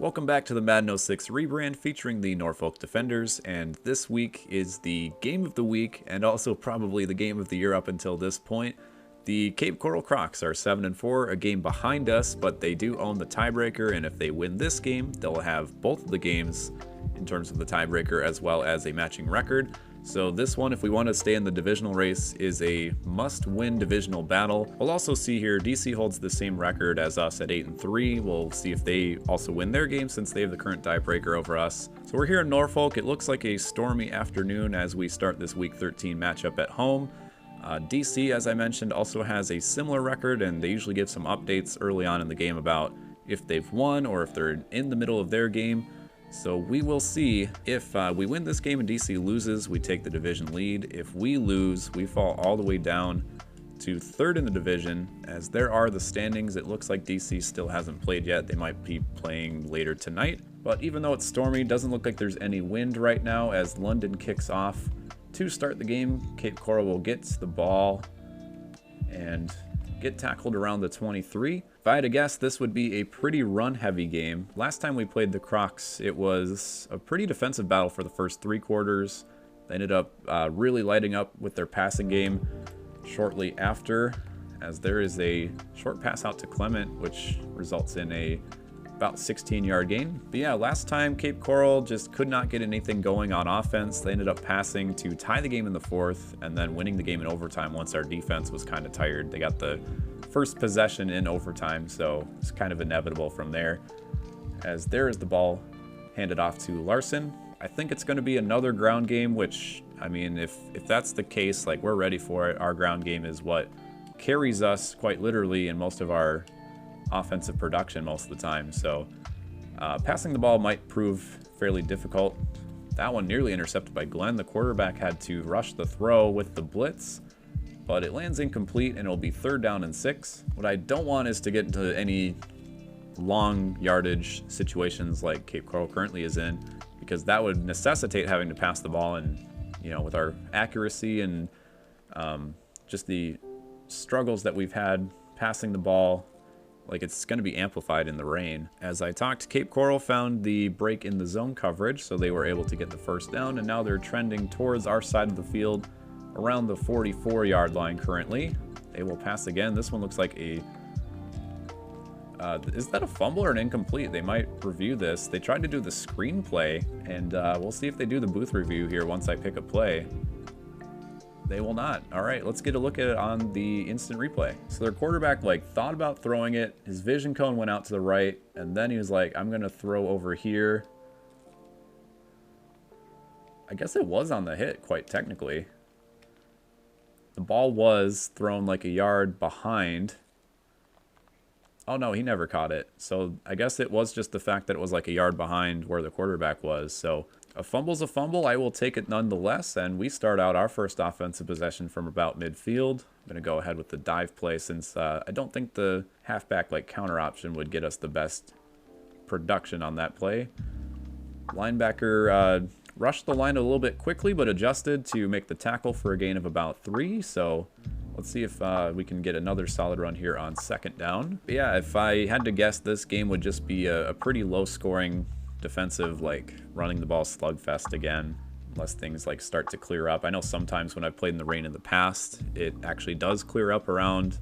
Welcome back to the Madden 06 rebrand featuring the Norfolk Defenders, and this week is the game of the week and also probably the game of the year up until this point. The Cape Coral Crocs are 7-4, a game behind us, but they do own the tiebreaker, and if they win this game, they'll have both of the games in terms of the tiebreaker as well as a matching record. So this one, if we want to stay in the divisional race, is a must-win divisional battle. We'll also see here DC holds the same record as us at 8-3. We'll see if they also win their game since they have the current tiebreaker over us. So we're here in Norfolk. It looks like a stormy afternoon as we start this Week 13 matchup at home. DC, as I mentioned, also has a similar record, and they usually give some updates early on in the game about if they've won or if they're in the middle of their game. So we will see. If we win this game and DC loses, we take the division lead. If we lose, we fall all the way down to third in the division. As there are the standings, it looks like DC still hasn't played yet. They might be playing later tonight. But even though it's stormy, it doesn't look like there's any wind right now as London kicks off. To start the game, Cape Coral will get the ball and get tackled around the 23. If I had to guess, this would be a pretty run-heavy game. Last time we played the Crocs, it was a pretty defensive battle for the first 3 quarters. They ended up really lighting up with their passing game shortly after, as there is a short pass out to Clement, which results in a about 16-yard gain. But yeah, last time Cape Coral just could not get anything going on offense. They ended up passing to tie the game in the 4th and then winning the game in overtime once our defense was kind of tired. They got the first possession in overtime, so it's kind of inevitable from there. As there is the ball handed off to Larson. I think it's going to be another ground game, which, I mean, if that's the case, like, we're ready for it. Our ground game is what carries us quite literally in most of our offensive production most of the time. So passing the ball might prove fairly difficult. That one nearly intercepted by Glenn. The quarterback had to rush the throw with the blitz, but it lands incomplete and it'll be 3rd down and 6. What I don't want is to get into any long yardage situations like Cape Coral currently is in, because that would necessitate having to pass the ball, and you know, with our accuracy and just the struggles that we've had passing the ball, like, it's going to be amplified in the rain. As I talked, Cape Coral found the break in the zone coverage, so they were able to get the 1st down, and now they're trending towards our side of the field around the 44-yard line currently. They will pass again. This one looks like a... is that a fumble or an incomplete? They might review this. They tried to do the screenplay, and we'll see if they do the booth review here once I pick a play. They will not. All right, let's get a look at it on the instant replay. So their quarterback, like, thought about throwing it. His vision cone went out to the right, and then he was like, I'm going to throw over here. I guess it was on the hit, quite technically. The ball was thrown like a yard behind. Oh, no, he never caught it. So I guess it was just the fact that it was like a yard behind where the quarterback was. So a fumble's a fumble. I will take it nonetheless. And we start out our first offensive possession from about midfield. I'm going to go ahead with the dive play since I don't think the halfback like counter option would get us the best production on that play. Linebacker rushed the line a little bit quickly, but adjusted to make the tackle for a gain of about 3. So let's see if we can get another solid run here on 2nd down. But yeah, if I had to guess, this game would just be a pretty low-scoring defensive, like, running the ball slugfest again, unless things, like, start to clear up. I know sometimes when I've played in the rain in the past, it actually does clear up around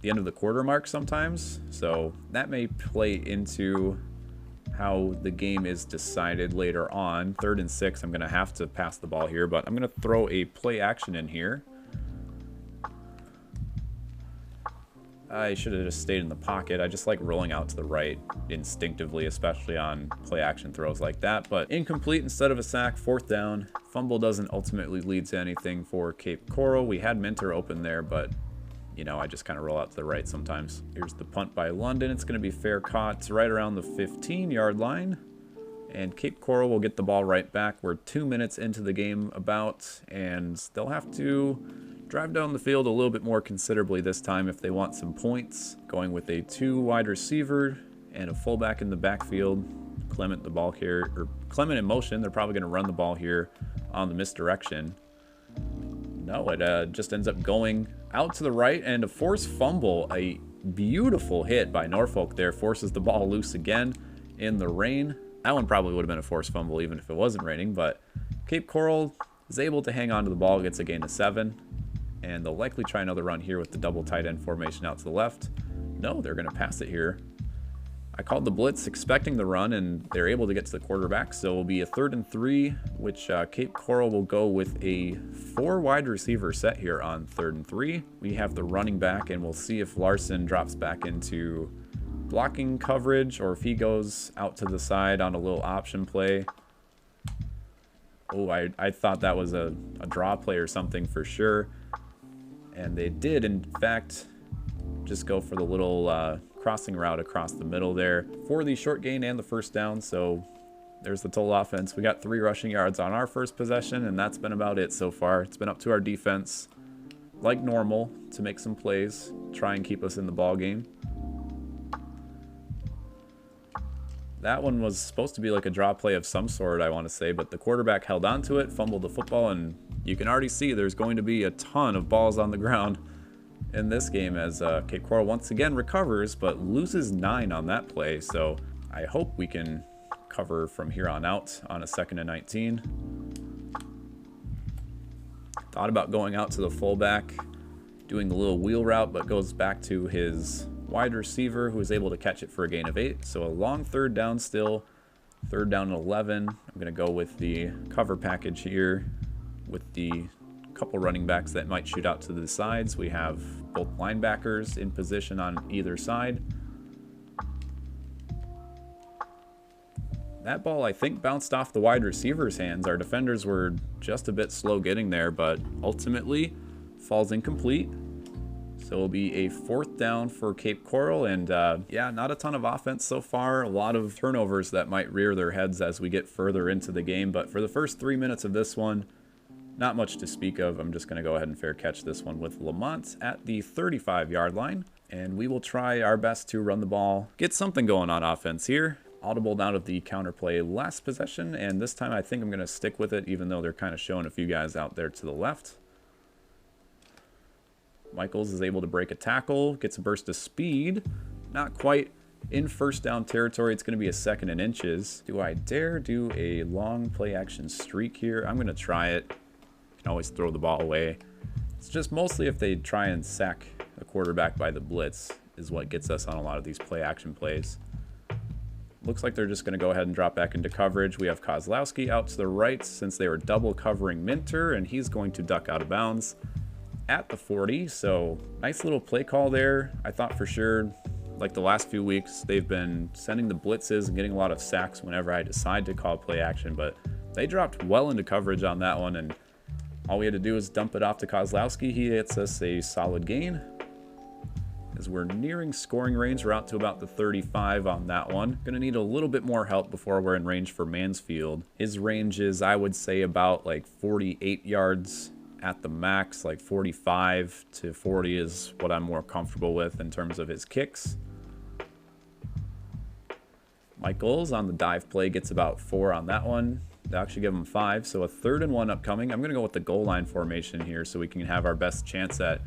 the end of the quarter mark sometimes. So that may play into how the game is decided later on. 3rd and 6, I'm going to have to pass the ball here, but I'm going to throw a play action in here. I should have just stayed in the pocket. I just like rolling out to the right instinctively, especially on play action throws like that. But incomplete instead of a sack, 4th down. Fumble doesn't ultimately lead to anything for Cape Coral. We had Minter open there, but, you know, I just kind of roll out to the right sometimes. Here's the punt by London. It's going to be fair caught. It's right around the 15-yard line. And Cape Coral will get the ball right back. We're 2 minutes into the game about, and they'll have to drive down the field a little bit more considerably this time if they want some points. Going with a 2 wide receiver and a fullback in the backfield. Clement the ball here, or Clement in motion. They're probably going to run the ball here on the misdirection. No, it just ends up going out to the right, and a forced fumble. A beautiful hit by Norfolk there forces the ball loose again. in the rain. That one probably would have been a forced fumble even if it wasn't raining, but Cape Coral is able to hang on to the ball, gets a gain of 7, and they'll likely try another run here with the double tight end formation out to the left. No, they're going to pass it here. I called the blitz expecting the run, and they're able to get to the quarterback, so it will be a 3rd and 3, which Cape Coral will go with a 4 wide receiver set here on 3rd and 3. We have the running back, and we'll see if Larson drops back into blocking coverage or if he goes out to the side on a little option play. Oh, I thought that was a draw play or something for sure. And they did, in fact, just go for the little crossing route across the middle there for the short gain and the first down. So there's the total offense. We got 3 rushing yards on our first possession, and that's been about it so far. It's been up to our defense, like normal, to make some plays, try and keep us in the ball game. That one was supposed to be like a draw play of some sort, I want to say, but the quarterback held on to it, fumbled the football, and you can already see there's going to be a ton of balls on the ground in this game as Cape Coral once again recovers, but loses 9 on that play. So I hope we can cover from here on out on a 2nd and 19. Thought about going out to the fullback, doing the little wheel route, but goes back to his wide receiver who is able to catch it for a gain of 8. So a long 3rd down still, 3rd down and 11. I'm going to go with the cover package here with the couple running backs that might shoot out to the sides. We have both linebackers in position on either side. That ball, I think, bounced off the wide receiver's hands. Our defenders were just a bit slow getting there, but ultimately falls incomplete. So it'll be a 4th down for Cape Coral, and yeah, not a ton of offense so far. A lot of turnovers that might rear their heads as we get further into the game, but for the first 3 minutes of this one, not much to speak of. I'm just going to go ahead and fair catch this one with Lamont at the 35-yard line, and we will try our best to run the ball, get something going on offense here. Audible out of the counterplay last possession, and this time I think I'm going to stick with it, even though they're kind of showing a few guys out there to the left. Michaels is able to break a tackle, gets a burst of speed, not quite in 1st down territory. It's going to be a 2nd and inches. Do I dare do a long play action streak here? I'm going to try it. Can always throw the ball away. It's just mostly if they try and sack a quarterback by the blitz is what gets us on a lot of these play action plays. Looks like they're just going to go ahead and drop back into coverage. We have Kozlowski out to the right since they were double covering Minter, and he's going to duck out of bounds at the 40. So nice little play call there. I thought for sure, like the last few weeks, they've been sending the blitzes and getting a lot of sacks whenever I decide to call play action, but they dropped well into coverage on that one, and all we had to do is dump it off to Kozlowski. He hits us a solid gain. As we're nearing scoring range, we're out to about the 35 on that one. Gonna need a little bit more help before we're in range for Mansfield. His range is, I would say, about like 48 yards at the max. Like 45 to 40 is what I'm more comfortable with in terms of his kicks. Michaels on the dive play gets about 4 on that one. They actually give him 5, so a 3rd and 1 upcoming. I'm going to go with the goal line formation here so we can have our best chance at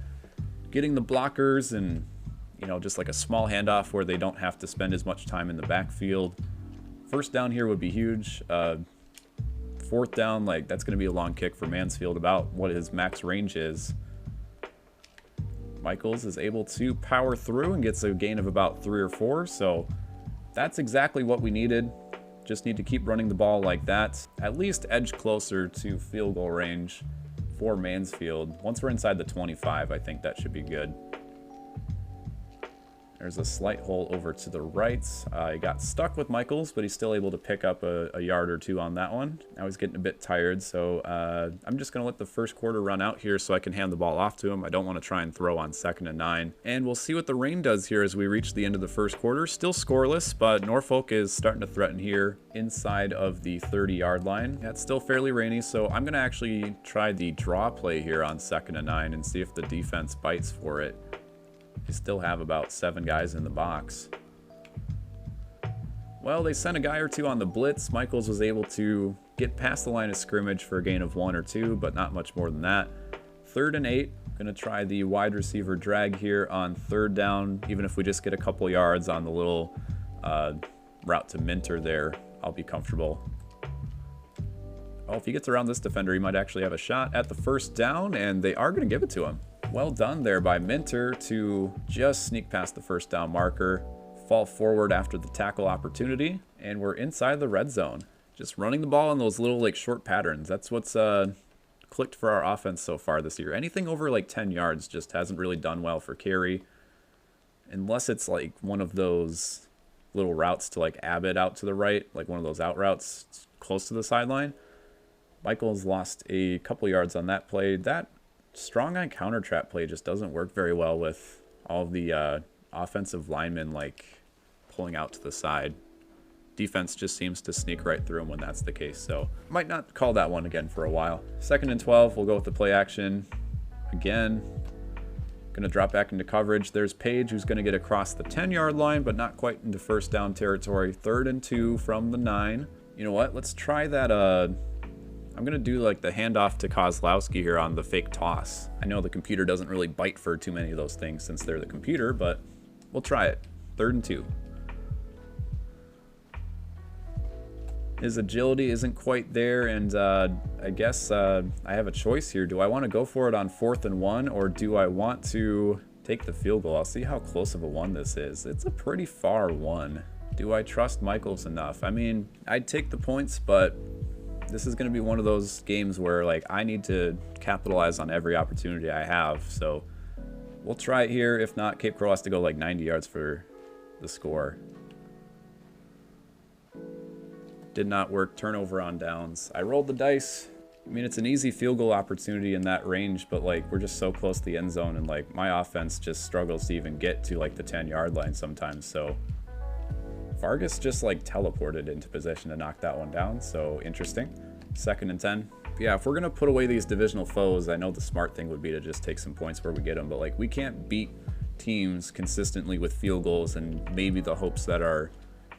getting the blockers and, you know, just like a small handoff where they don't have to spend as much time in the backfield. 1st down here would be huge. 4th down, like that's going to be a long kick for Mansfield, about what his max range is. Michaels is able to power through and gets a gain of about 3 or 4, so that's exactly what we needed. Just need to keep running the ball like that. At least edge closer to field goal range for Mansfield. Once we're inside the 25, I think that should be good. There's a slight hole over to the right. He got stuck with Michaels, but he's still able to pick up a yard or 2 on that one. Now he's getting a bit tired, so I'm just going to let the first quarter run out here so I can hand the ball off to him. I don't want to try and throw on 2nd and 9. And we'll see what the rain does here as we reach the end of the first quarter. Still scoreless, but Norfolk is starting to threaten here inside of the 30-yard line. Yeah, it's still fairly rainy, so I'm going to actually try the draw play here on 2nd and 9 and see if the defense bites for it. They still have about 7 guys in the box. Well, they sent a guy or 2 on the blitz. Michaels was able to get past the line of scrimmage for a gain of 1 or 2, but not much more than that. 3rd and 8. Going to try the wide receiver drag here on 3rd down, even if we just get a couple yards on the little route to Minter there, I'll be comfortable. Oh, if he gets around this defender, he might actually have a shot at the first down, and they are going to give it to him. Well done there by Minter to just sneak past the first down marker, fall forward after the tackle opportunity, and we're inside the red zone. Just running the ball in those little like short patterns. That's what's clicked for our offense so far this year. Anything over like 10 yards just hasn't really done well for carry, unless it's like one of those little routes to like Abbott out to the right, like one of those out routes close to the sideline. Michaels lost a couple yards on that play. That strong eye counter trap play just doesn't work very well with all of the offensive linemen like pulling out to the side. Defense just seems to sneak right through them when that's the case, so might not call that one again for a while. 2nd and 12, we'll go with the play action. Again, gonna drop back into coverage. There's Page, who's gonna get across the 10-yard line, but not quite into first down territory. 3rd and 2 from the 9. You know what, let's try that, I'm gonna do like the handoff to Kozlowski here on the fake toss. I know the computer doesn't really bite for too many of those things since they're the computer, but we'll try it. 3rd and 2. His agility isn't quite there, and I guess I have a choice here. Do I want to go for it on 4th and 1, or do I want to take the field goal? I'll see how close of a one this is. It's a pretty far one. Do I trust Michaels enough? I mean, I'd take the points, but this is going to be one of those games where like I need to capitalize on every opportunity I have. So we'll try it here. If not, Cape Coral has to go like 90 yards for the score. Did not work. Turnover on downs. I rolled the dice. I mean, it's an easy field goal opportunity in that range, but like we're just so close to the end zone, and like my offense just struggles to even get to like the 10-yard line sometimes. So Vargas just like teleported into position to knock that one down. So interesting. 2nd and 10. Yeah, if we're gonna put away these divisional foes, I know the smart thing would be to just take some points where we get them, but like we can't beat teams consistently with field goals and maybe the hopes that our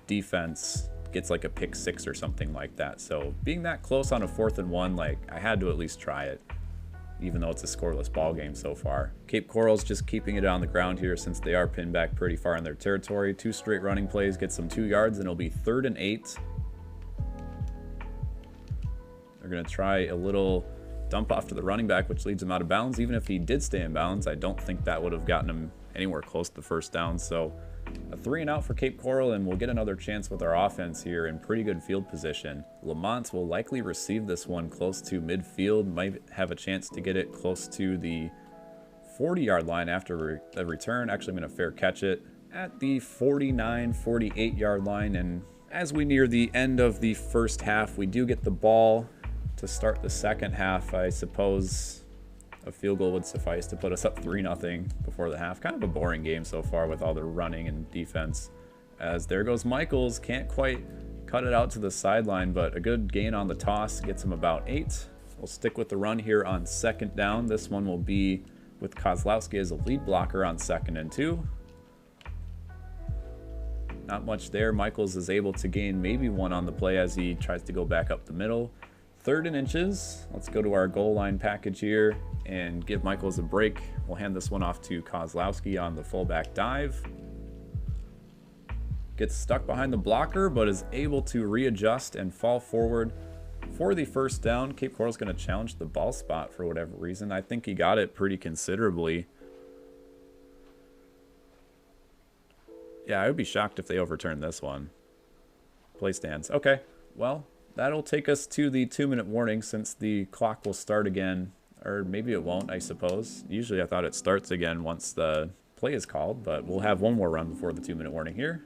defense gets like a pick 6 or something like that. So being that close on a 4th and 1, like I had to at least try it, even though it's a scoreless ball game so far. Cape Coral's just keeping it on the ground here since they are pinned back pretty far in their territory. 2 straight running plays, get some 2 yards, and it'll be 3rd and 8. They're gonna try a little dump off to the running back, which leads him out of bounds. Even if he did stay in bounds, I don't think that would have gotten him anywhere close to the first down. So a 3 and out for Cape Coral, and we'll get another chance with our offense here in pretty good field position. Lamont will likely receive this one close to midfield, might have a chance to get it close to the 40-yard line after the return. Actually, I'm going to fair catch it at the 49, 48-yard line, and as we near the end of the first half, we do get the ball to start the second half. I suppose a field goal would suffice to put us up 3-0 before the half. Kind of a boring game so far with all the running and defense. As there goes Michaels, can't quite cut it out to the sideline, but a good gain on the toss gets him about 8. We'll stick with the run here on 2nd down. This one will be with Kozlowski as a lead blocker on 2nd and 2. Not much there. Michaels is able to gain maybe 1 on the play as he tries to go back up the middle. 3rd and inches. Let's go to our goal line package here and give Michaels a break. We'll hand this one off to Kozlowski on the fullback dive. Gets stuck behind the blocker, but is able to readjust and fall forward for the first down. Cape Coral's going to challenge the ball spot for whatever reason. I think he got it pretty considerably. Yeah, I would be shocked if they overturned this one. Play stands. Okay, well, that'll take us to the 2-minute warning since the clock will start again. Or maybe it won't, I suppose. Usually I thought it starts again once the play is called, but we'll have one more run before the 2-minute warning here.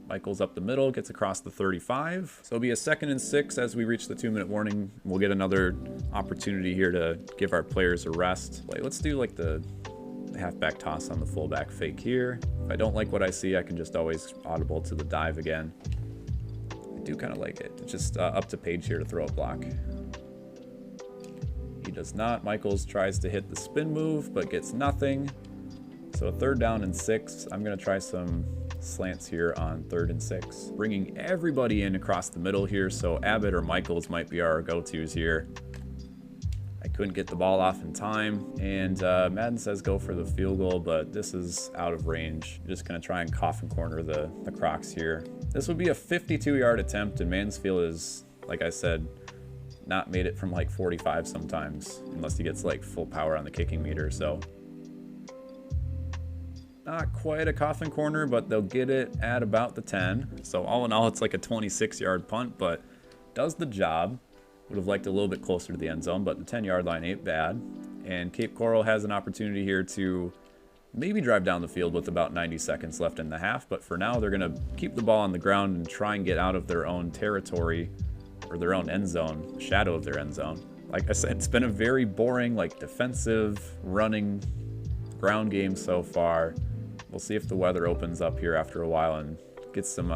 Michaels up the middle, gets across the 35. So it'll be a 2nd and 6 as we reach the 2-minute warning. We'll get another opportunity here to give our players a rest. Let's do like the halfback toss on the fullback fake here. If I don't like what I see, I can just always audible to the dive again. I do kind of like it. It's just up to Page here to throw a block. He does not. Michaels tries to hit the spin move, but gets nothing. So a 3rd down and 6. I'm going to try some slants here on 3rd and 6. Bringing everybody in across the middle here, so Abbott or Michaels might be our go-tos here. I couldn't get the ball off in time, and Madden says go for the field goal, but this is out of range. I'm just going to try and coffin corner the Crocs here. This would be a 52-yard attempt, and Mansfield is, like I said, not made it from like 45 sometimes, unless he gets like full power on the kicking meter, so not quite a coffin corner, but they'll get it at about the 10. So all in all, it's like a 26-yard punt, but does the job. Would have liked a little bit closer to the end zone, but the 10-yard line ain't bad. And Cape Coral has an opportunity here to maybe drive down the field with about 90 seconds left in the half, but for now they're going to keep the ball on the ground and try and get out of their own territory, or their own end zone, the shadow of their end zone. Like I said, it's been a very boring, like defensive, running ground game so far. We'll see if the weather opens up here after a while and gets some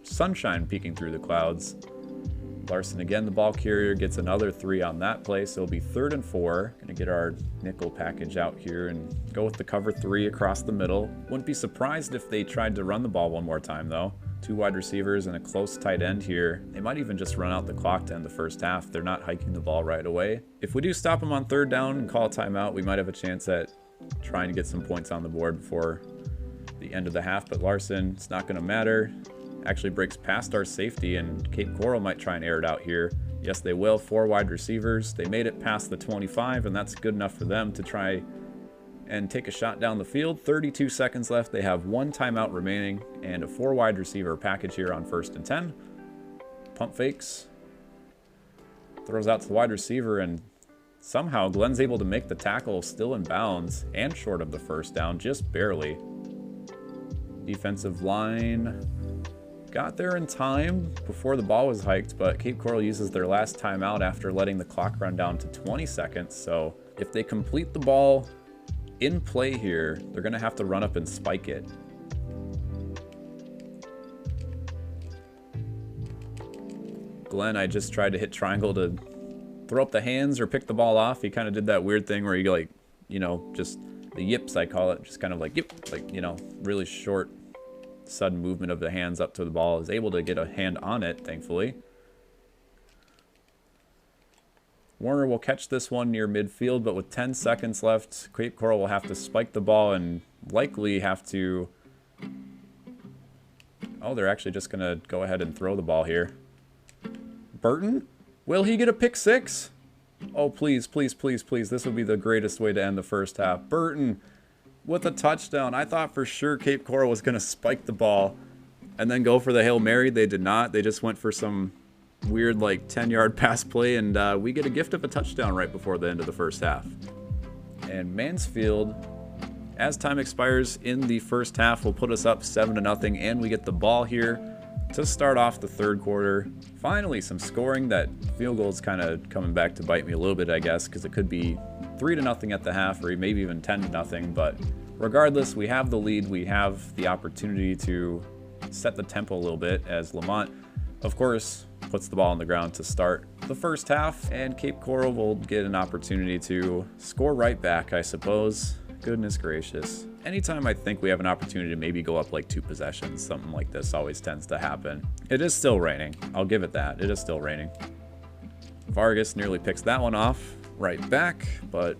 sunshine peeking through the clouds. Larson again, the ball carrier, gets another 3 on that play, so it'll be 3rd and 4. Gonna get our nickel package out here and go with the cover 3 across the middle. Wouldn't be surprised if they tried to run the ball one more time though. 2 wide receivers and a close tight end here. They might even just run out the clock to end the first half. They're not hiking the ball right away. If we do stop them on 3rd down and call a timeout, we might have a chance at trying to get some points on the board before the end of the half, but Larson, it's not gonna matter. Actually breaks past our safety, and Cape Coral might try and air it out here. Yes, they will. 4 wide receivers. They made it past the 25, and that's good enough for them to try and take a shot down the field. 32 seconds left. They have 1 timeout remaining and a 4 wide receiver package here on 1st and 10. Pump fakes. Throws out to the wide receiver, and somehow Glenn's able to make the tackle still in bounds and short of the 1st down, just barely. Defensive line got there in time before the ball was hiked, but Cape Coral uses their last timeout after letting the clock run down to 20 seconds. So if they complete the ball in play here, they're going to have to run up and spike it. Glenn, I just tried to hit triangle to throw up the hands or pick the ball off. He kind of did that weird thing where you like, you know, just the yips, I call it, just kind of like yip, like, you know, really short, sudden movement of the hands up to the ball. Is able to get a hand on it, thankfully. Warner will catch this one near midfield, but with 10 seconds left, Cape Coral will have to spike the ball and likely have to... Oh, they're actually just going to go ahead and throw the ball here. Burton? Will he get a pick 6? Oh, please, please, please, please. This would be the greatest way to end the first half. Burton with a touchdown. I thought for sure Cape Coral was going to spike the ball and then go for the Hail Mary. They did not. They just went for some weird like 10-yard pass play, and we get a gift of a touchdown right before the end of the first half. And Mansfield, as time expires in the first half, will put us up 7-0, and we get the ball here to start off the 3rd quarter. Finally, some scoring. That field goal is kind of coming back to bite me a little bit, I guess, because it could be 3-0 at the half, or maybe even 10-0. But regardless, we have the lead. We have the opportunity to set the tempo a little bit as Lamont, of course, puts the ball on the ground to start the first half, and Cape Coral will get an opportunity to score right back, I suppose. Goodness gracious. Anytime I think we have an opportunity to maybe go up like 2 possessions, something like this always tends to happen. It is still raining. I'll give it that. It is still raining. Vargas nearly picks that one off right back, but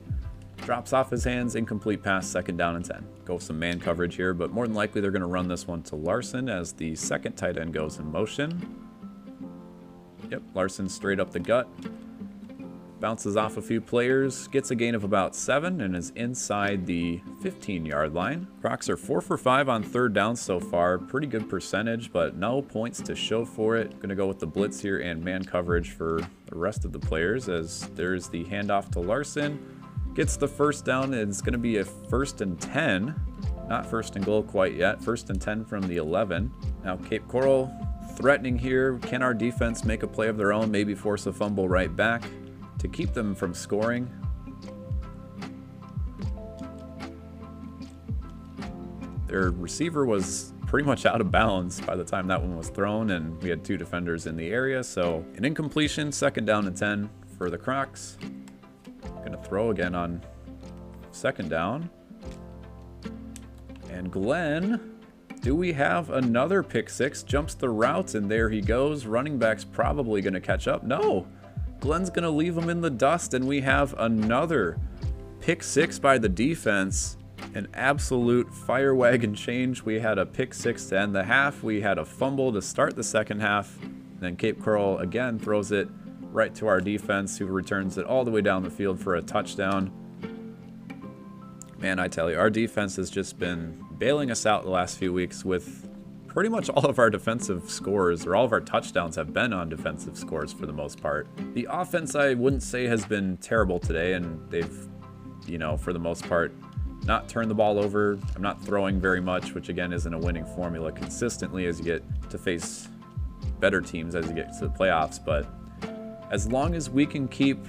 drops off his hands. Incomplete pass, 2nd down and 10. Go with some man coverage here, but more than likely they're going to run this one to Larson as the 2nd tight end goes in motion. Yep, Larson straight up the gut. Bounces off a few players, gets a gain of about 7, and is inside the 15-yard line. Crocs are 4 for 5 on 3rd down so far. Pretty good percentage, but no points to show for it. Gonna go with the blitz here and man coverage for the rest of the players, as there's the handoff to Larson. Gets the 1st down, and it's gonna be a 1st and 10. Not 1st and goal quite yet. 1st and 10 from the 11. Now Cape Coral threatening here. Can our defense make a play of their own? Maybe force a fumble right back to keep them from scoring. Their receiver was pretty much out of bounds by the time that one was thrown, and we had 2 defenders in the area, so an incompletion, 2nd down and 10 for the Crocs. Gonna throw again on 2nd down. And Glenn, do we have another pick 6? Jumps the route, and there he goes. Running back's probably gonna catch up. No! Glenn's going to leave him in the dust, and we have another pick six by the defense. An absolute fire wagon change. We had a pick six to end the half. We had a fumble to start the second half. And then Cape Coral again throws it right to our defense, who returns it all the way down the field for a touchdown. Man, I tell you, our defense has just been bailing us out the last few weeks with pretty much all of our defensive scores, or all of our touchdowns have been on defensive scores for the most part. The offense, I wouldn't say has been terrible today, and they've, you know, for the most part, not turned the ball over. I'm not throwing very much, which again isn't a winning formula consistently as you get to face better teams as you get to the playoffs. But as long as we can keep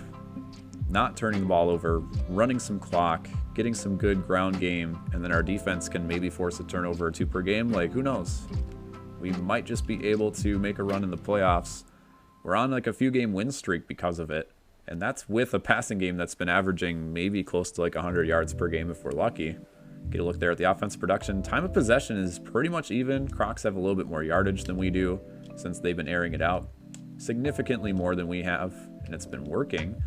not turning the ball over, running some clock, getting some good ground game, and then our defense can maybe force a turnover or two per game, like, who knows? We might just be able to make a run in the playoffs. We're on like a few game win streak because of it. And that's with a passing game that's been averaging maybe close to like 100 yards per game if we're lucky. Get a look there at the offense production. Time of possession is pretty much even. Crocs have a little bit more yardage than we do since they've been airing it out. Significantly more than we have, and it's been working.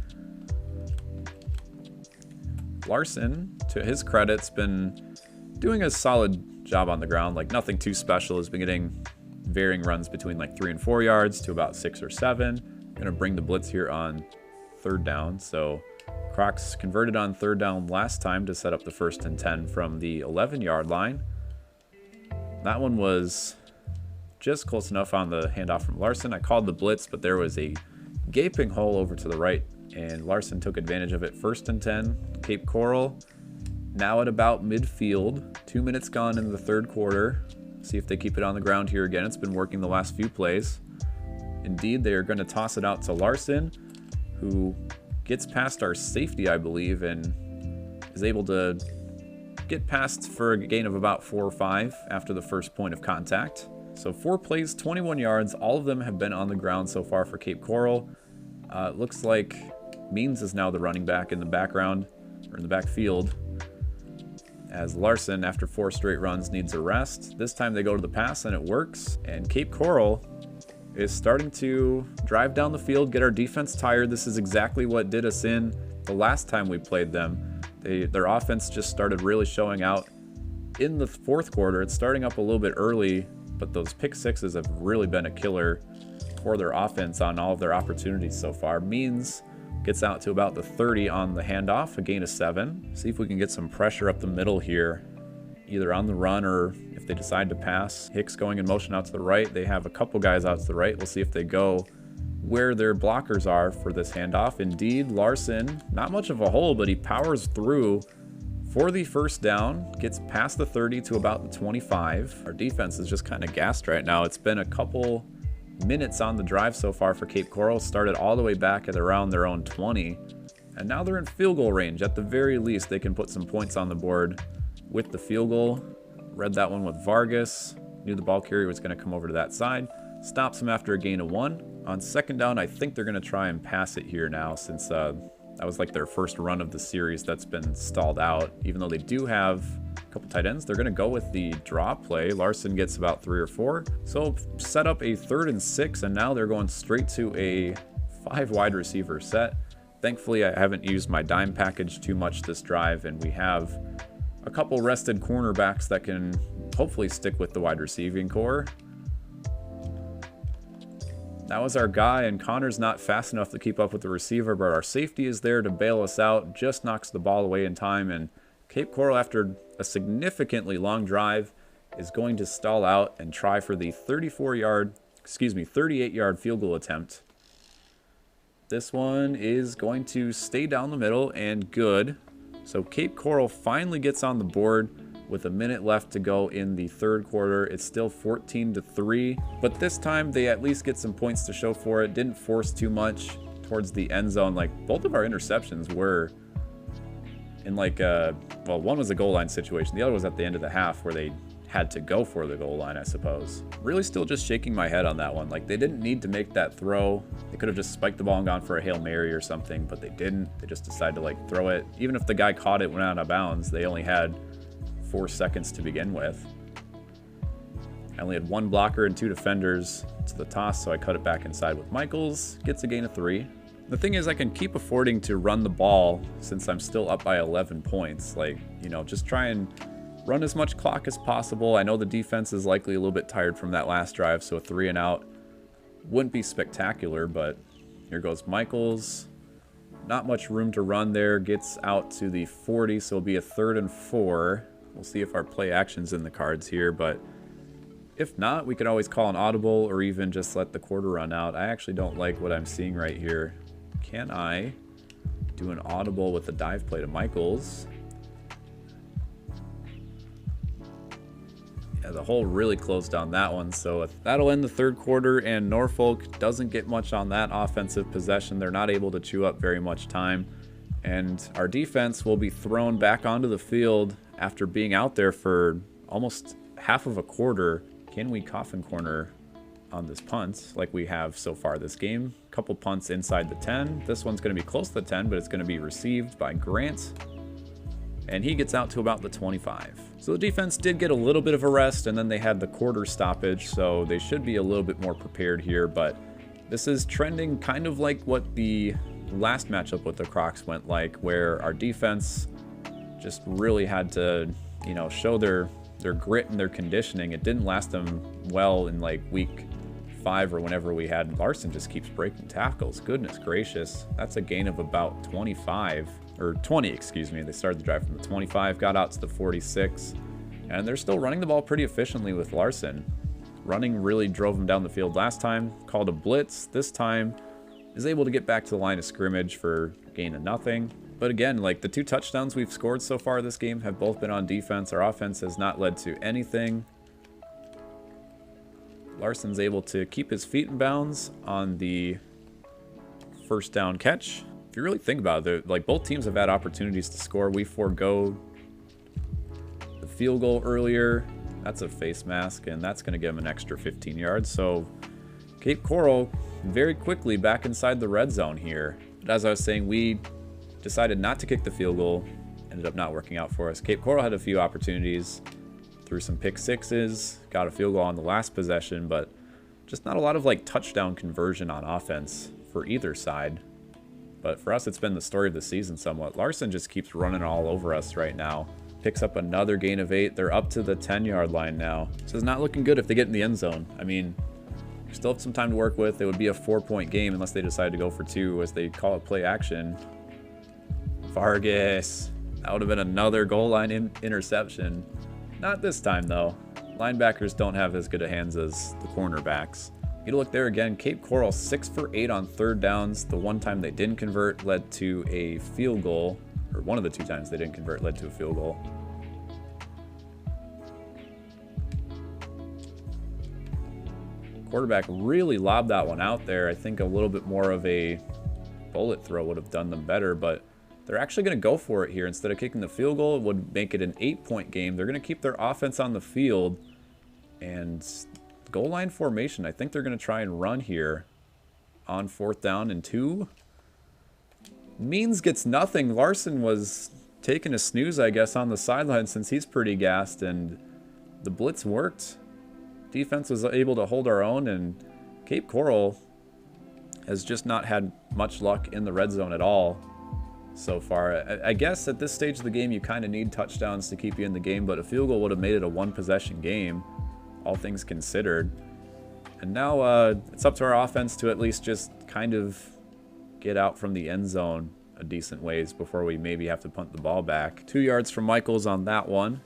Larson, to his credit, has been doing a solid job on the ground. Like nothing too special. Has been getting varying runs between like 3 and 4 yards to about 6 or 7. Going to bring the blitz here on third down. So Crocs converted on third down last time to set up the 1st and 10 from the 11-yard line. That one was just close enough on the handoff from Larson. I called the blitz, but there was a gaping hole over to the right, and Larson took advantage of it. 1st and 10, Cape Coral now at about midfield. 2 minutes gone into the third quarter. See if they keep it on the ground here again. It's been working the last few plays. Indeed, they are going to toss it out to Larson, who gets past our safety, I believe, and is able to get past for a gain of about 4 or 5 after the first point of contact. So 4 plays, 21 yards. All of them have been on the ground so far for Cape Coral. It looks like Means is now the running back in the background, or in the backfield, as Larson, after 4 straight runs, needs a rest. This time they go to the pass and it works, and Cape Coral is starting to drive down the field, get our defense tired. This is exactly what did us in the last time we played them. Their offense just started really showing out in the fourth quarter. It's starting up a little bit early, but those pick sixes have really been a killer for their offense on all of their opportunities so far. Means gets out to about the 30 on the handoff, a gain of 7. See if we can get some pressure up the middle here, either on the run or if they decide to pass. Hicks going in motion out to the right. They have a couple guys out to the right. We'll see if they go where their blockers are for this handoff. Indeed, Larson, not much of a hole, but he powers through for the 1st down, gets past the 30 to about the 25. Our defense is just kind of gassed right now. It's been a couple minutes on the drive so far for Cape Coral. Started all the way back at around their own 20, and now they're in field goal range. At the very least, they can put some points on the board with the field goal. Read that one with Vargas. Knew the ball carrier was going to come over to that side. Stops him after a gain of 1. On 2nd down, I think they're going to try and pass it here now, since that was like their first run of the series that's been stalled out. Even though they do have a couple tight ends, they're going to go with the draw play. Larson gets about 3 or 4. So set up a 3rd and 6, and now they're going straight to a 5 wide receiver set. Thankfully, I haven't used my dime package too much this drive, and we have a couple rested cornerbacks that can hopefully stick with the wide receiving core. That was our guy, and Connor's not fast enough to keep up with the receiver, but our safety is there to bail us out. Just knocks the ball away in time, and Cape Coral, after a significantly long drive, is going to stall out and try for the 38-yard field goal attempt. This one is going to stay down the middle and good. So Cape Coral finally gets on the board with a minute left to go in the third quarter. It's still 14-3, but this time they at least get some points to show for it. Didn't force too much towards the end zone. Like, both of our interceptions were in like well, one was a goal line situation. The other was at the end of the half where they had to go for the goal line, I suppose. Really still just shaking my head on that one. Like, they didn't need to make that throw. They could have just spiked the ball and gone for a Hail Mary or something, but they didn't. They just decided to like throw it. Even if the guy caught it, went out of bounds, they only had 4 seconds to begin with. I only had 1 blocker and 2 defenders to the toss, so I cut it back inside with Michaels. Gets a gain of 3. The thing is, I can keep affording to run the ball since I'm still up by 11 points. Like, you know, just try and run as much clock as possible. I know the defense is likely a little bit tired from that last drive, so a 3 and out wouldn't be spectacular, but here goes Michaels. Not much room to run there. Gets out to the 40, so it'll be a 3rd and 4. We'll see if our play action's in the cards here, but if not, we could always call an audible or even just let the quarter run out. I actually don't like what I'm seeing right here. Can I do an audible with the dive play to Michaels? Yeah, the hole really closed on that one, so that'll end the 3rd quarter, and Norfolk doesn't get much on that offensive possession. They're not able to chew up very much time, and our defense will be thrown back onto the field after being out there for almost half of a quarter. Can we coffin corner on this punt like we have so far this game? Couple punts inside the 10. This one's going to be close to the 10, but it's going to be received by Grant, and he gets out to about the 25. So the defense did get a little bit of a rest, and then they had the quarter stoppage, so they should be a little bit more prepared here, but this is trending kind of like what the last matchup with the Crocs went like, where our defense just really had to, you know, show their grit and their conditioning. It didn't last them well in like week 5 or whenever we had. Larson just keeps breaking tackles. Goodness gracious. That's a gain of about 25. Or 20, excuse me. They started the drive from the 25, got out to the 46, and they're still running the ball pretty efficiently with Larson. Running really drove him down the field last time. Called a blitz. This time is able to get back to the line of scrimmage for a gain of nothing. But again, like the 2 touchdowns we've scored so far this game have both been on defense. Our offense has not led to anything. Larson's able to keep his feet in bounds on the 1st down catch. If you really think about it, like both teams have had opportunities to score. We forego the field goal earlier. That's a face mask, and that's going to give him an extra 15 yards. So Cape Coral very quickly back inside the red zone here. But as I was saying, we decided not to kick the field goal. Ended up not working out for us. Cape Coral had a few opportunities, threw some pick sixes, got a field goal on the last possession, but just not a lot of like touchdown conversion on offense for either side. But for us, it's been the story of the season somewhat. Larson just keeps running all over us right now. Picks up another gain of 8. They're up to the 10-yard line now. So it's not looking good if they get in the end zone. I mean, we still have some time to work with. It would be a 4-point game unless they decide to go for 2 as they call it play action. Vargas. That would have been another goal line interception. Not this time, though. Linebackers don't have as good of hands as the cornerbacks. You look there again, Cape Coral 6 for 8 on 3rd downs. The one time they didn't convert led to a field goal, or one of the 2 times they didn't convert led to a field goal. Quarterback really lobbed that one out there. I think a little bit more of a bullet throw would have done them better, but they're actually going to go for it here. Instead of kicking the field goal, it would make it an 8-point game. They're going to keep their offense on the field, and goal line formation. I think they're going to try and run here on 4th down and 2. Means gets nothing. Larson was taking a snooze, I guess, on the sideline since he's pretty gassed, and the blitz worked. Defense was able to hold our own, and Cape Coral has just not had much luck in the red zone at all so far. I guess at this stage of the game, you kind of need touchdowns to keep you in the game, but a field goal would have made it a 1-possession game, all things considered. And now it's up to our offense to at least just kind of get out from the end zone a decent ways before we maybe have to punt the ball back. 2 yards from Michaels on that one,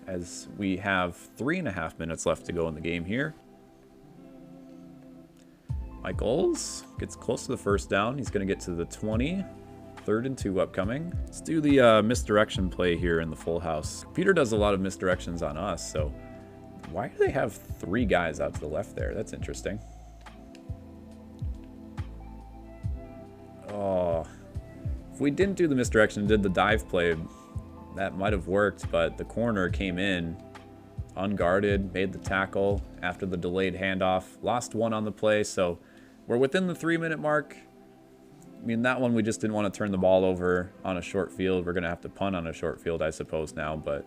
as we have 3.5 minutes left to go in the game here. Michaels gets close to the 1st down. He's going to get to the 20. 3rd and 2 upcoming. Let's do the misdirection play here in the full house. Peter does a lot of misdirections on us, so why do they have 3 guys out to the left there? That's interesting. Oh, if we didn't do the misdirection, did the dive play, that might have worked, but the corner came in unguarded, made the tackle after the delayed handoff, lost 1 on the play, so we're within the 3-minute mark. I mean, that one we just didn't want to turn the ball over on a short field. We're going to have to punt on a short field, I suppose, now, but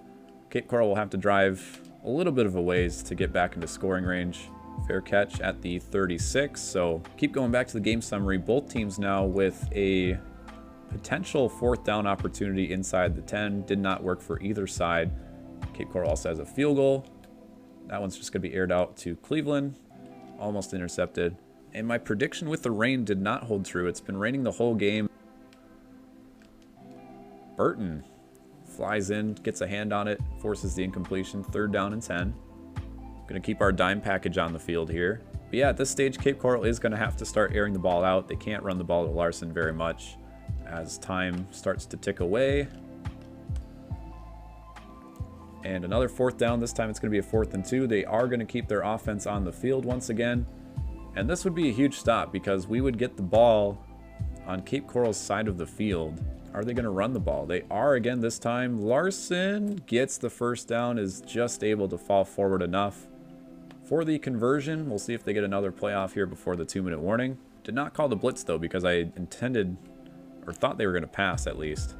Cape Coral will have to drive a little bit of a ways to get back into scoring range. Fair catch at the 36. So keep going back to the game summary. Both teams now with a potential 4th down opportunity inside the 10. Did not work for either side. Cape Coral also has a field goal. That one's just going to be aired out to Cleveland. Almost intercepted. And my prediction with the rain did not hold true. It's been raining the whole game. Burton flies in, gets a hand on it, forces the incompletion. 3rd down and 10. Going to keep our dime package on the field here. But yeah, at this stage, Cape Coral is going to have to start airing the ball out. They can't run the ball to Larson very much as time starts to tick away. And another 4th down. This time it's going to be a 4th and 2. They are going to keep their offense on the field once again. And this would be a huge stop because we would get the ball on Cape Coral's side of the field. Are they going to run the ball? They are again this time. Larson gets the 1st down, is just able to fall forward enough for the conversion. We'll see if they get another playoff here before the 2-minute warning. Did not call the blitz though because I intended or thought they were going to pass at least.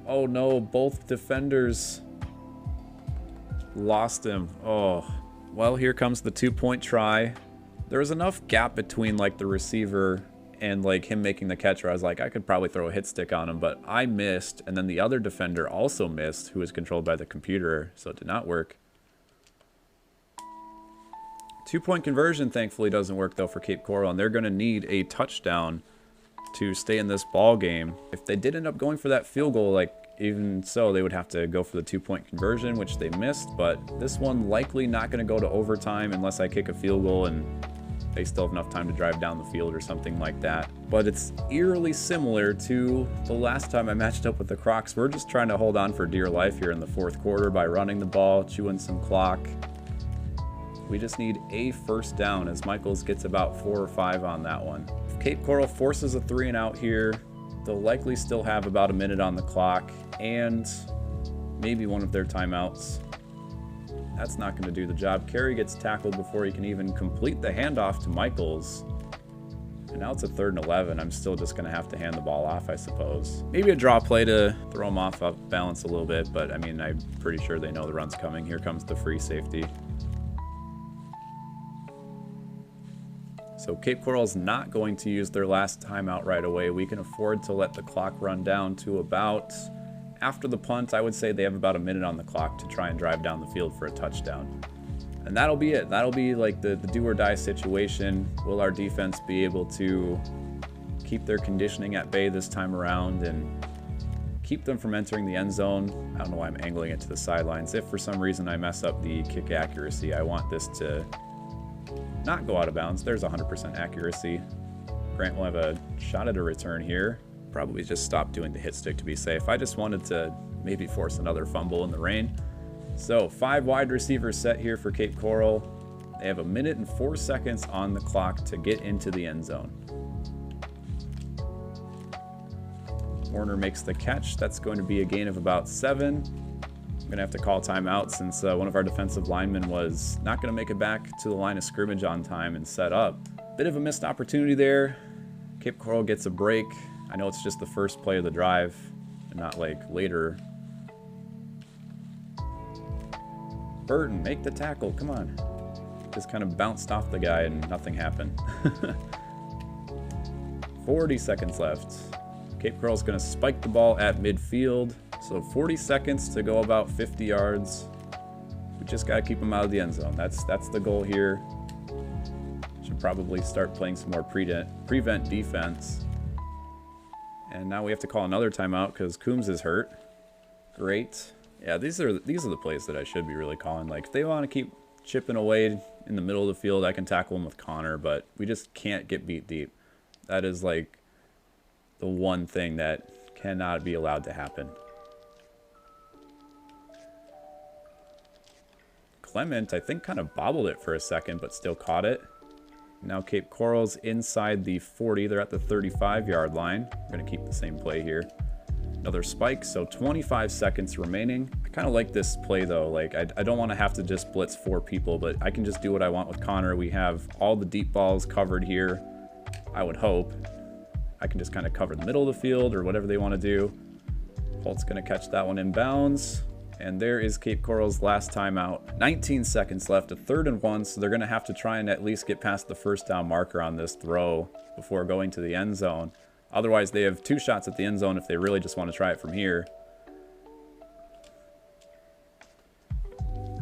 Oh no, both defenders lost him. Oh, well, here comes the 2-point try. There was enough gap between like the receiver and like him making the catch where I was like, I could probably throw a hit stick on him, but I missed. And then the other defender also missed, who was controlled by the computer, so it did not work. 2-point conversion thankfully doesn't work though for Cape Coral, and they're going to need a touchdown to stay in this ball game. If they did end up going for that field goal, like even so, they would have to go for the 2-point conversion, which they missed. But this one likely not going to go to overtime unless I kick a field goal and they still have enough time to drive down the field or something like that. But it's eerily similar to the last time I matched up with the Crocs. We're just trying to hold on for dear life here in the 4th quarter by running the ball, chewing some clock. We just need a 1st down as Michaels gets about 4 or 5 on that one. If Cape Coral forces a 3 and out here, they'll likely still have about a minute on the clock and maybe one of their timeouts. That's not going to do the job. Carey gets tackled before he can even complete the handoff to Michaels. And now it's a 3rd and 11. I'm still just going to have to hand the ball off, I suppose. Maybe a draw play to throw him off balance a little bit, but I mean, I'm pretty sure they know the run's coming. Here comes the free safety. So Cape Coral's not going to use their last timeout right away. We can afford to let the clock run down to about, after the punt, I would say they have about a minute on the clock to try and drive down the field for a touchdown. And that'll be it. That'll be like the do or die situation. Will our defense be able to keep their conditioning at bay this time around and keep them from entering the end zone? I don't know why I'm angling it to the sidelines. If for some reason I mess up the kick accuracy, I want this to not go out of bounds. There's 100% accuracy. Grant will have a shot at a return here. Probably just stop doing the hit stick to be safe. I just wanted to maybe force another fumble in the rain. So 5 wide receivers set here for Cape Coral. They have 1 minute and 4 seconds on the clock to get into the end zone. Warner makes the catch. That's going to be a gain of about 7. I'm going to have to call timeout since one of our defensive linemen was not going to make it back to the line of scrimmage on time and set up. Bit of a missed opportunity there. Cape Coral gets a break. I know it's just the first play of the drive and not like later. Burton, make the tackle. Come on. Just kind of bounced off the guy and nothing happened. 40 seconds left. Cape Coral's going to spike the ball at midfield. So 40 seconds to go about 50 yards. We just got to keep them out of the end zone. That's the goal here. Should probably start playing some more prevent defense. And now we have to call another timeout because Coombs is hurt. Great. Yeah, these are the plays that I should be really calling. Like, if they want to keep chipping away in the middle of the field, I can tackle them with Connor, but we just can't get beat deep. That is like the one thing that cannot be allowed to happen. Clement, I think, kind of bobbled it for a second, but still caught it. Now Cape Coral's inside the 40. They're at the 35-yard line. We're going to keep the same play here. Another spike, so 25 seconds remaining. I kind of like this play, though. Like, I don't want to have to just blitz 4 people, but I can just do what I want with Connor. We have all the deep balls covered here, I would hope. I can just kind of cover the middle of the field or whatever they want to do. Holt's going to catch that one in bounds. And there is Cape Coral's last timeout. 19 seconds left, a 3rd and 1, so they're going to have to try and at least get past the first down marker on this throw before going to the end zone. Otherwise, they have 2 shots at the end zone if they really just want to try it from here.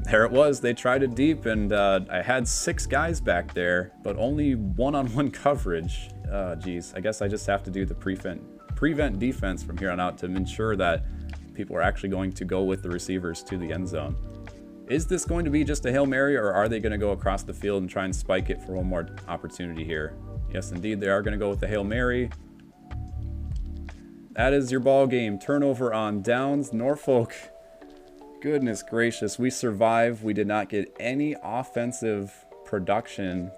There it was. They tried it deep, and I had 6 guys back there, but only one-on-one coverage. Geez, I guess I just have to do the prevent defense from here on out to ensure that people are actually going to go with the receivers to the end zone. Is this going to be just a Hail Mary, or are they going to go across the field and try and spike it for one more opportunity here? Yes, indeed, they are going to go with the Hail Mary. That is your ball game. Turnover on downs. Norfolk. Goodness gracious, we survived. We did not get any offensive production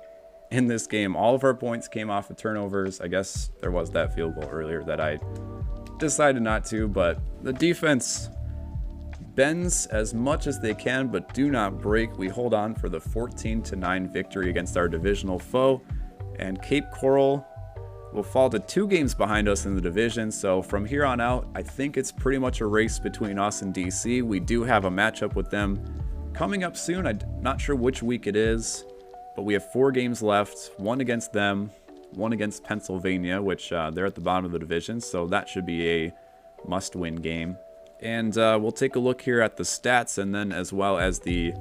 in this game. All of our points came off of turnovers. I guess there was that field goal earlier that I decided not to, but the defense bends as much as they can, but do not break. We hold on for the 14-9 victory against our divisional foe, and Cape Coral will fall to 2 games behind us in the division. So from here on out, I think it's pretty much a race between us and DC. We do have a matchup with them coming up soon. I'm not sure which week it is, but we have 4 games left, 1 against them, 1 against Pennsylvania, which they're at the bottom of the division, so that should be a must-win game. And we'll take a look here at the stats, and then as well as the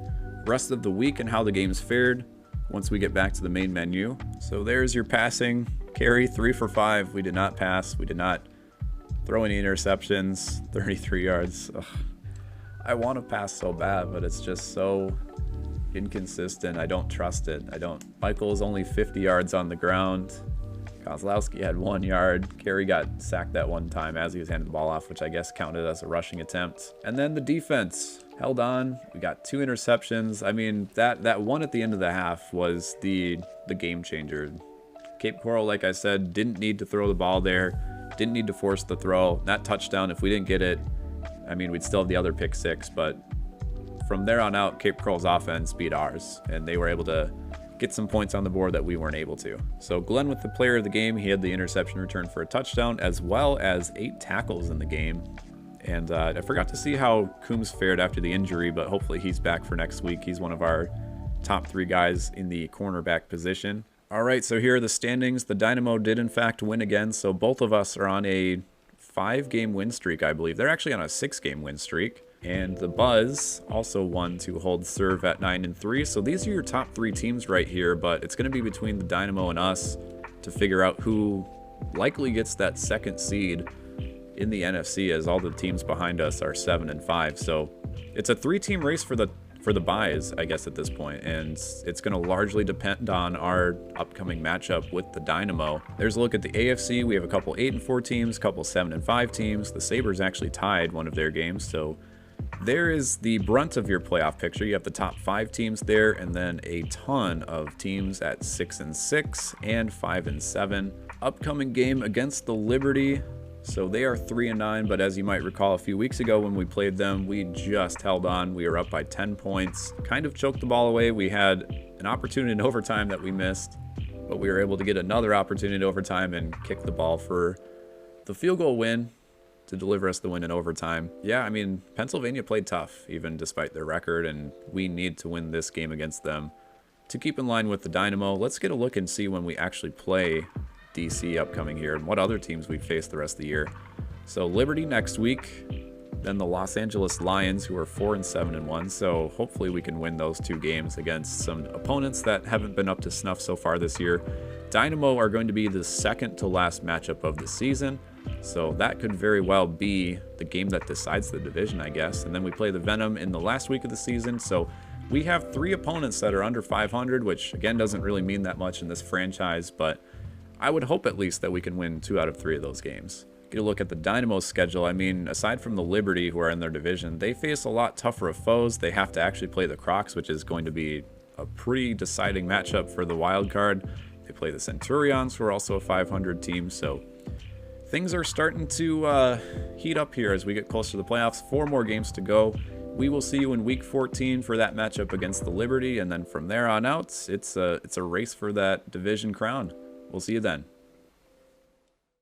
rest of the week and how the games fared once we get back to the main menu. So there's your passing. Carry 3 for 5. We did not pass. We did not throw any interceptions. 33 yards. Ugh. I want to pass so bad, but it's just so inconsistent. I don't trust it. Michael is only 50 yards on the ground. Kozlowski had 1 yard. Carey got sacked that one time as he was handing the ball off, which I guess counted as a rushing attempt. And then the defense held on. We got 2 interceptions. I mean, that one at the end of the half was the game changer. Cape Coral, like I said, didn't need to throw the ball there. Didn't need to force the throw. That touchdown, if we didn't get it, I mean, we'd still have the other pick 6, but from there on out, Cape Coral's offense beat ours, and they were able to get some points on the board that we weren't able to. So Glenn with the player of the game. He had the interception return for a touchdown, as well as 8 tackles in the game. And I forgot to see how Coombs fared after the injury, but hopefully he's back for next week. He's one of our top 3 guys in the cornerback position. All right, so here are the standings. The Dynamo did, in fact, win again, so both of us are on a 5-game win streak, I believe. They're actually on a 6-game win streak. And the Buzz also won to hold serve at 9-3. So these are your top 3 teams right here, but it's going to be between the Dynamo and us to figure out who likely gets that 2nd seed in the NFC, as all the teams behind us are 7-5. So it's a 3-team race for the buys, I guess, at this point, and it's going to largely depend on our upcoming matchup with the Dynamo. There's a look at the AFC. We have a couple 8-4 teams, a couple 7-5 teams. The Sabres actually tied one of their games, so there is the brunt of your playoff picture. You have the top 5 teams there, and then a ton of teams at 6-6 and 5-7. Upcoming game against the Liberty. So they are 3-9, but as you might recall, a few weeks ago when we played them, we just held on. We were up by 10 points, kind of choked the ball away. We had an opportunity in overtime that we missed, but we were able to get another opportunity in overtime and kick the ball for the field goal win to deliver us the win in overtime. Yeah, I mean, Pennsylvania played tough, even despite their record, and we need to win this game against them to keep in line with the Dynamo. Let's get a look and see when we actually play DC upcoming here and what other teams we face the rest of the year. So Liberty next week, then the Los Angeles Lions, who are 4-7-1. So hopefully we can win those 2 games against some opponents that haven't been up to snuff so far this year. Dynamo are going to be the 2nd to last matchup of the season, so that could very well be the game that decides the division, I guess. And then we play the Venom in the last week of the season. So we have 3 opponents that are under 500, which again doesn't really mean that much in this franchise, but I would hope at least that we can win 2 out of 3 of those games. Get a look at the Dynamo's schedule. I mean, aside from the Liberty, who are in their division, they face a lot tougher of foes. They have to actually play the Crocs, which is going to be a pretty deciding matchup for the wild card. They play the Centurions, who are also a 500 team, so things are starting to heat up here as we get closer to the playoffs. 4 more games to go. We will see you in Week 14 for that matchup against the Liberty, and then from there on out, it's a race for that division crown. We'll see you then.